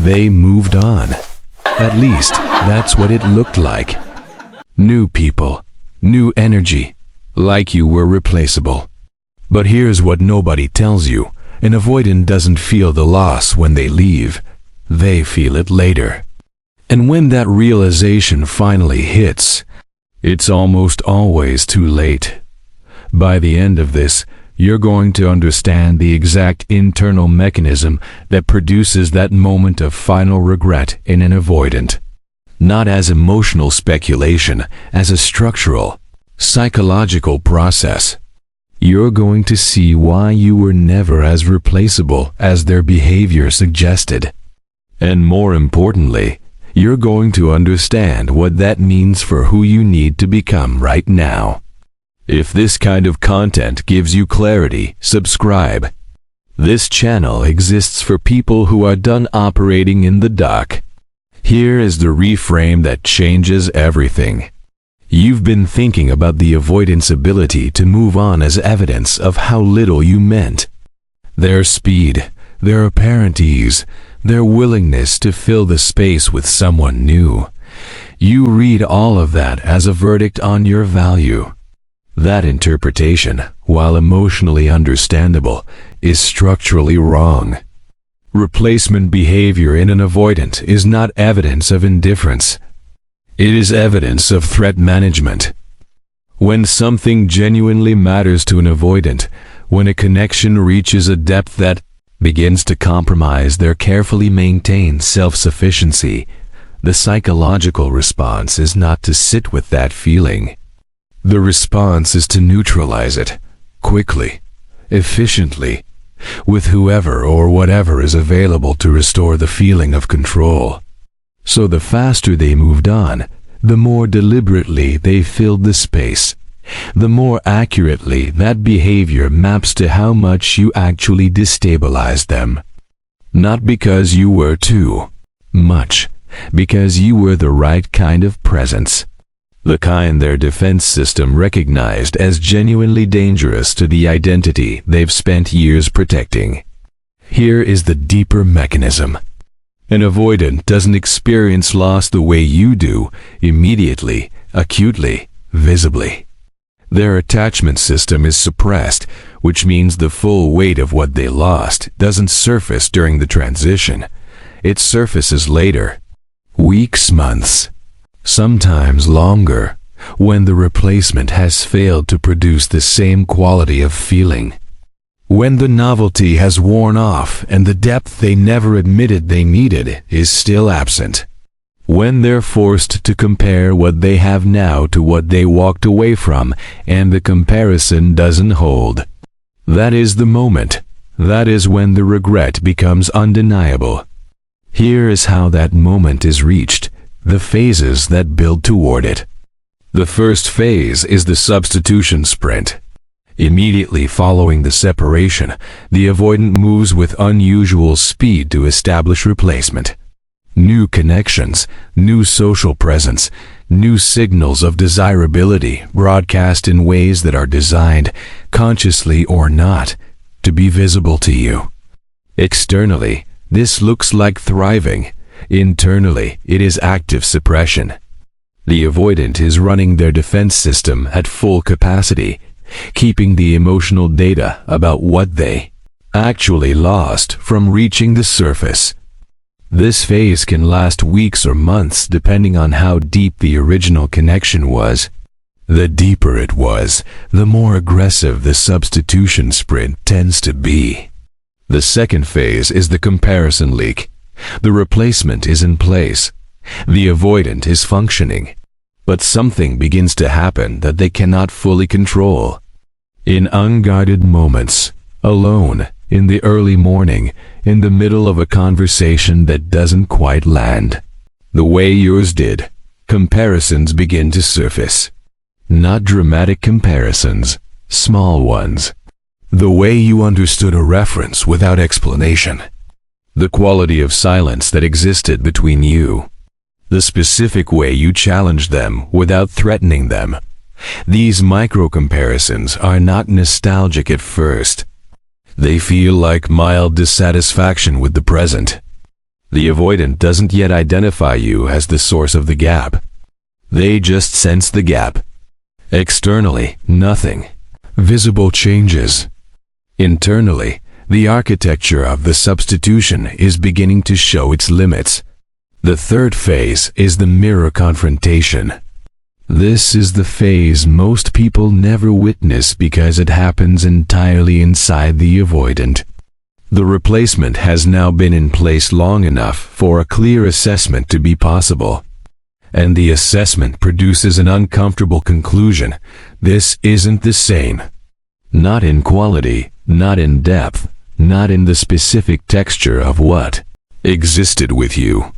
They moved on. At least, that's what it looked like. New people, new energy, like you were replaceable. But here's what nobody tells you. An avoidant doesn't feel the loss when they leave. They feel it later. And when that realization finally hits, it's almost always too late. By the end of this, you're going to understand the exact internal mechanism that produces that moment of final regret in an avoidant. Not as emotional speculation, as a structural, psychological process. You're going to see why you were never as replaceable as their behavior suggested. And more importantly, you're going to understand what that means for who you need to become right now. If this kind of content gives you clarity, subscribe. This channel exists for people who are done operating in the dark. Here is the reframe that changes everything. You've been thinking about the avoidant's ability to move on as evidence of how little you meant. Their speed, their apparent ease, their willingness to fill the space with someone new. You read all of that as a verdict on your value. That interpretation, while emotionally understandable, is structurally wrong. Replacement behavior in an avoidant is not evidence of indifference. It is evidence of threat management. When something genuinely matters to an avoidant, when a connection reaches a depth that begins to compromise their carefully maintained self-sufficiency, the psychological response is not to sit with that feeling. The response is to neutralize it, quickly, efficiently, with whoever or whatever is available to restore the feeling of control. So the faster they moved on, the more deliberately they filled the space, the more accurately that behavior maps to how much you actually destabilized them. Not because you were too much, because you were the right kind of presence. The kind their defense system recognized as genuinely dangerous to the identity they've spent years protecting. Here is the deeper mechanism. An avoidant doesn't experience loss the way you do, immediately, acutely, visibly. Their attachment system is suppressed, which means the full weight of what they lost doesn't surface during the transition. It surfaces later. Weeks, months. Sometimes longer, when the replacement has failed to produce the same quality of feeling. When the novelty has worn off and the depth they never admitted they needed is still absent. When they're forced to compare what they have now to what they walked away from and the comparison doesn't hold. That is the moment. That is when the regret becomes undeniable. Here is how that moment is reached. The phases that build toward it. The first phase is the substitution sprint. Immediately following the separation, the avoidant moves with unusual speed to establish replacement. New connections, new social presence, new signals of desirability broadcast in ways that are designed, consciously or not, to be visible to you. Externally, this looks like thriving. Internally, it is active suppression. The avoidant is running their defense system at full capacity, keeping the emotional data about what they actually lost from reaching the surface. This phase can last weeks or months depending on how deep the original connection was. The deeper it was, the more aggressive the substitution sprint tends to be. The second phase is the comparison leak. The replacement is in place. The avoidant is functioning. But something begins to happen that they cannot fully control. In unguided moments, alone, in the early morning, in the middle of a conversation that doesn't quite land, the way yours did, comparisons begin to surface. Not dramatic comparisons, small ones. The way you understood a reference without explanation. The quality of silence that existed between you. The specific way you challenged them without threatening them. These micro-comparisons are not nostalgic at first. They feel like mild dissatisfaction with the present. The avoidant doesn't yet identify you as the source of the gap. They just sense the gap. Externally, nothing visible changes. Internally, the architecture of the substitution is beginning to show its limits. The third phase is the mirror confrontation. This is the phase most people never witness because it happens entirely inside the avoidant. The replacement has now been in place long enough for a clear assessment to be possible. And the assessment produces an uncomfortable conclusion. This isn't the same. Not in quality, not in depth, not in the specific texture of what existed with you.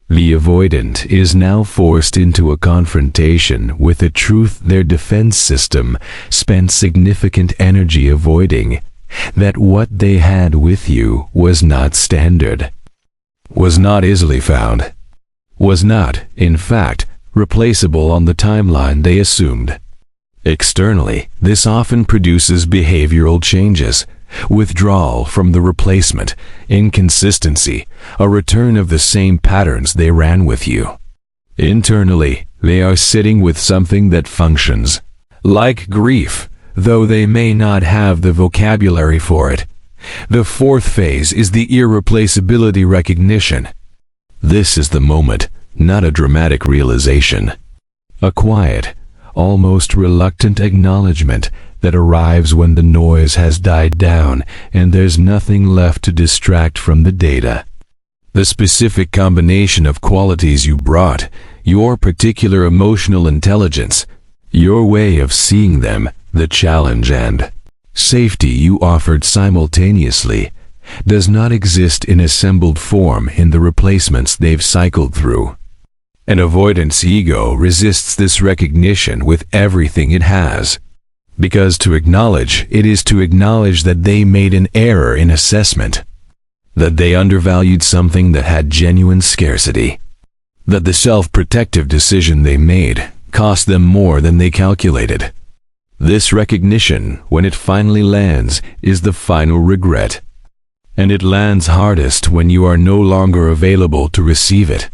The avoidant is now forced into a confrontation with a truth their defense system spent significant energy avoiding, that what they had with you was not standard, was not easily found, was not, in fact, replaceable on the timeline they assumed. Externally, this often produces behavioral changes, withdrawal from the replacement, inconsistency, a return of the same patterns they ran with you. Internally, they are sitting with something that functions, like grief, though they may not have the vocabulary for it. The fourth phase is the irreplaceability recognition. This is the moment, not a dramatic realization. A quiet, almost reluctant acknowledgement that arrives when the noise has died down and there's nothing left to distract from the data. The specific combination of qualities you brought, your particular emotional intelligence, your way of seeing them, the challenge and safety you offered simultaneously, does not exist in assembled form in the replacements they've cycled through. An avoidance ego resists this recognition with everything it has. Because to acknowledge it is to acknowledge that they made an error in assessment, that they undervalued something that had genuine scarcity, that the self-protective decision they made cost them more than they calculated. This recognition, when it finally lands, is the final regret. And it lands hardest when you are no longer available to receive it.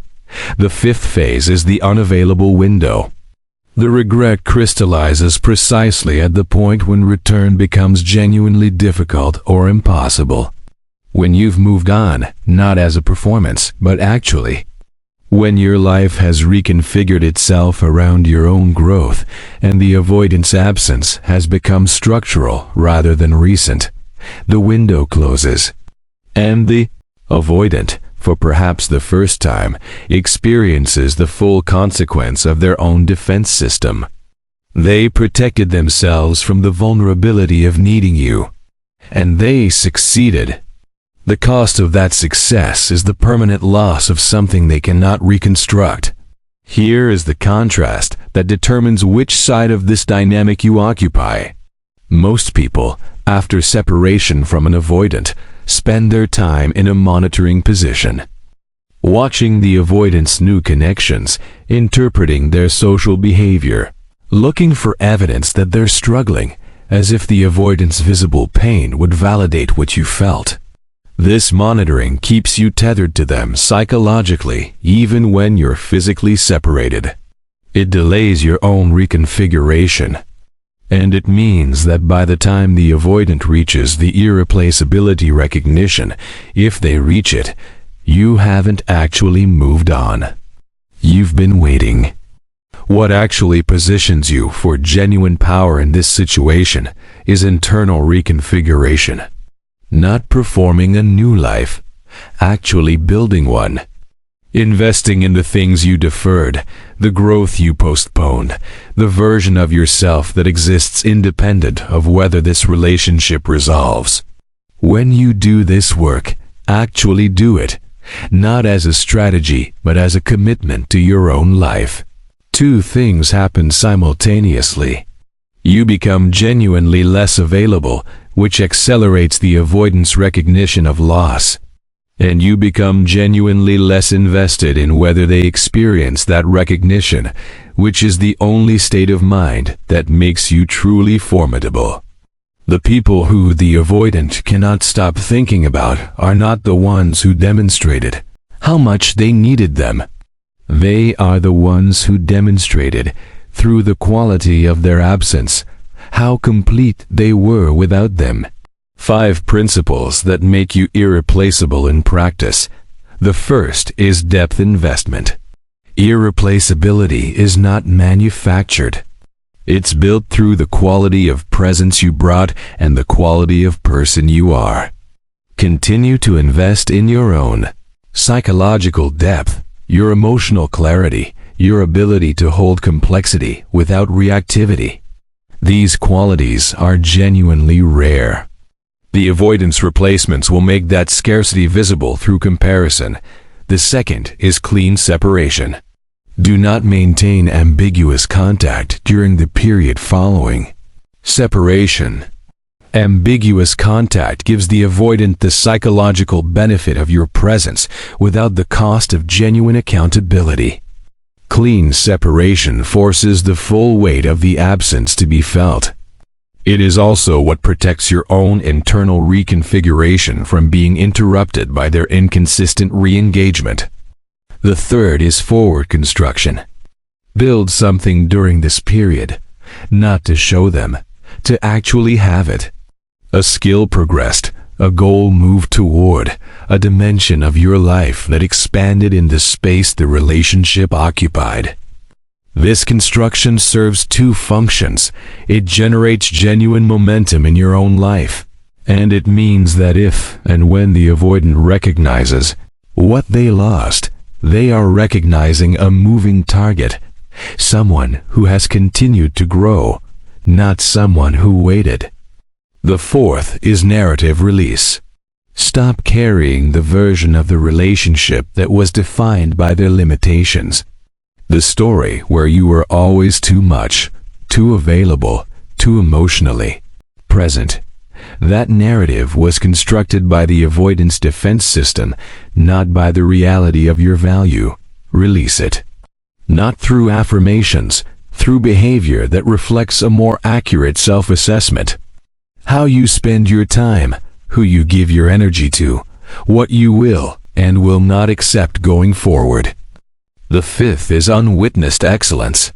The fifth phase is the unavailable window. The regret crystallizes precisely at the point when return becomes genuinely difficult or impossible. When you've moved on, not as a performance, but actually. When your life has reconfigured itself around your own growth, and the avoidance absence has become structural rather than recent, the window closes. And the avoidant, for perhaps the first time, experiences the full consequence of their own defense system. They protected themselves from the vulnerability of needing you, and they succeeded. The cost of that success is the permanent loss of something they cannot reconstruct. Here is the contrast that determines which side of this dynamic you occupy. Most people, after separation from an avoidant, spend their time in a monitoring position, watching the avoidant's new connections, interpreting their social behavior, looking for evidence that they're struggling, as if the avoidant's visible pain would validate what you felt. This monitoring keeps you tethered to them psychologically, even when you're physically separated. It delays your own reconfiguration. And it means that by the time the avoidant reaches the irreplaceability recognition, if they reach it, you haven't actually moved on. You've been waiting. What actually positions you for genuine power in this situation is internal reconfiguration. Not performing a new life, actually building one. Investing in the things you deferred, the growth you postponed, the version of yourself that exists independent of whether this relationship resolves. When you do this work, actually do it, not as a strategy, but as a commitment to your own life. Two things happen simultaneously. You become genuinely less available, which accelerates the avoidance recognition of loss. And you become genuinely less invested in whether they experience that recognition, which is the only state of mind that makes you truly formidable. The people who the avoidant cannot stop thinking about are not the ones who demonstrated how much they needed them. They are the ones who demonstrated, through the quality of their absence, how complete they were without them. 5 principles that make you irreplaceable in practice. The first is depth investment. Irreplaceability is not manufactured. It's built through the quality of presence you brought and the quality of person you are. Continue to invest in your own psychological depth, your emotional clarity, your ability to hold complexity without reactivity. These qualities are genuinely rare. The avoidance replacements will make that scarcity visible through comparison. The second is clean separation. Do not maintain ambiguous contact during the period following separation. Ambiguous contact gives the avoidant the psychological benefit of your presence without the cost of genuine accountability. Clean separation forces the full weight of the absence to be felt. It is also what protects your own internal reconfiguration from being interrupted by their inconsistent re-engagement. The third is forward construction. Build something during this period, not to show them, to actually have it. A skill progressed, a goal moved toward, a dimension of your life that expanded in the space the relationship occupied. This construction serves 2 functions. It generates genuine momentum in your own life, and it means that if and when the avoidant recognizes what they lost, they are recognizing a moving target, someone who has continued to grow, not someone who waited. The fourth is narrative release. Stop carrying the version of the relationship that was defined by their limitations. The story where you were always too much, too available, too emotionally present. That narrative was constructed by the avoidance defense system, not by the reality of your value. Release it. Not through affirmations, through behavior that reflects a more accurate self-assessment. How you spend your time, who you give your energy to, what you will and will not accept going forward. The fifth is unwitnessed excellence.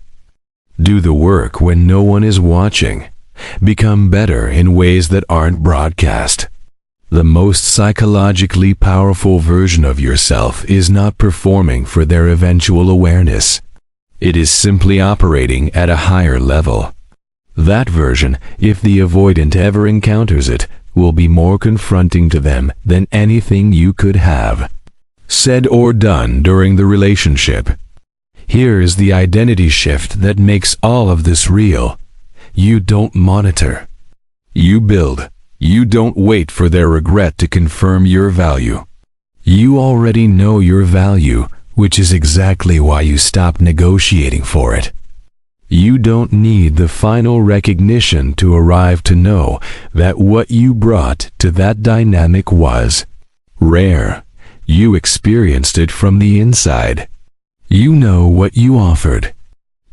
Do the work when no one is watching. Become better in ways that aren't broadcast. The most psychologically powerful version of yourself is not performing for their eventual awareness. It is simply operating at a higher level. That version, if the avoidant ever encounters it, will be more confronting to them than anything you could have said or done during the relationship. Here is the identity shift that makes all of this real. You don't monitor. You build. You don't wait for their regret to confirm your value. You already know your value, which is exactly why you stop negotiating for it. You don't need the final recognition to arrive to know that what you brought to that dynamic was rare. You experienced it from the inside. You know what you offered.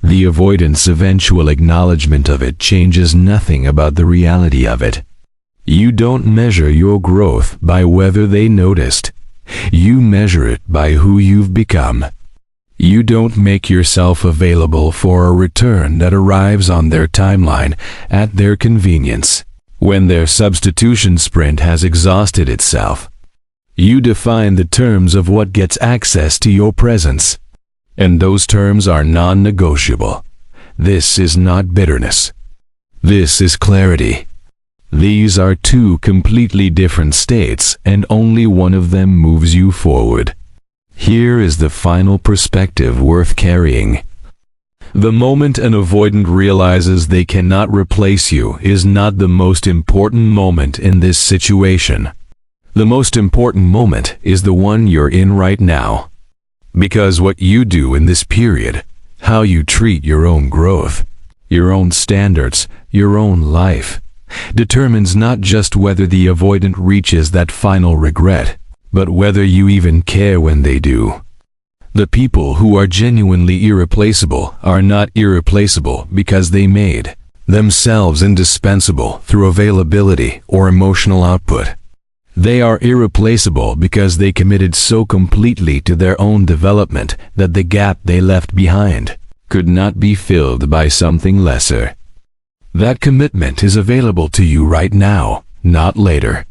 The avoidant's eventual acknowledgement of it changes nothing about the reality of it. You don't measure your growth by whether they noticed. You measure it by who you've become. You don't make yourself available for a return that arrives on their timeline at their convenience, when their substitution sprint has exhausted itself. You define the terms of what gets access to your presence, and those terms are non-negotiable. This is not bitterness. This is clarity. These are 2 completely different states, and only one of them moves you forward. Here is the final perspective worth carrying. The moment an avoidant realizes they cannot replace you is not the most important moment in this situation. The most important moment is the one you're in right now. Because what you do in this period, how you treat your own growth, your own standards, your own life, determines not just whether the avoidant reaches that final regret, but whether you even care when they do. The people who are genuinely irreplaceable are not irreplaceable because they made themselves indispensable through availability or emotional output. They are irreplaceable because they committed so completely to their own development that the gap they left behind could not be filled by something lesser. That commitment is available to you right now, not later.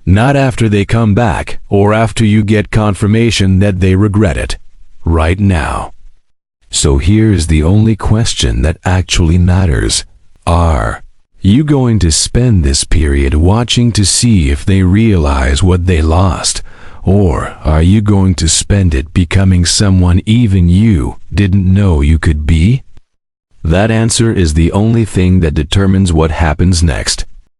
Not after they come back or after you get confirmation that they regret it. Right now. So here's the only question that actually matters. Are you going to spend this period watching to see if they realize what they lost? Or are you going to spend it becoming someone even you didn't know you could be? That answer is the only thing that determines what happens next.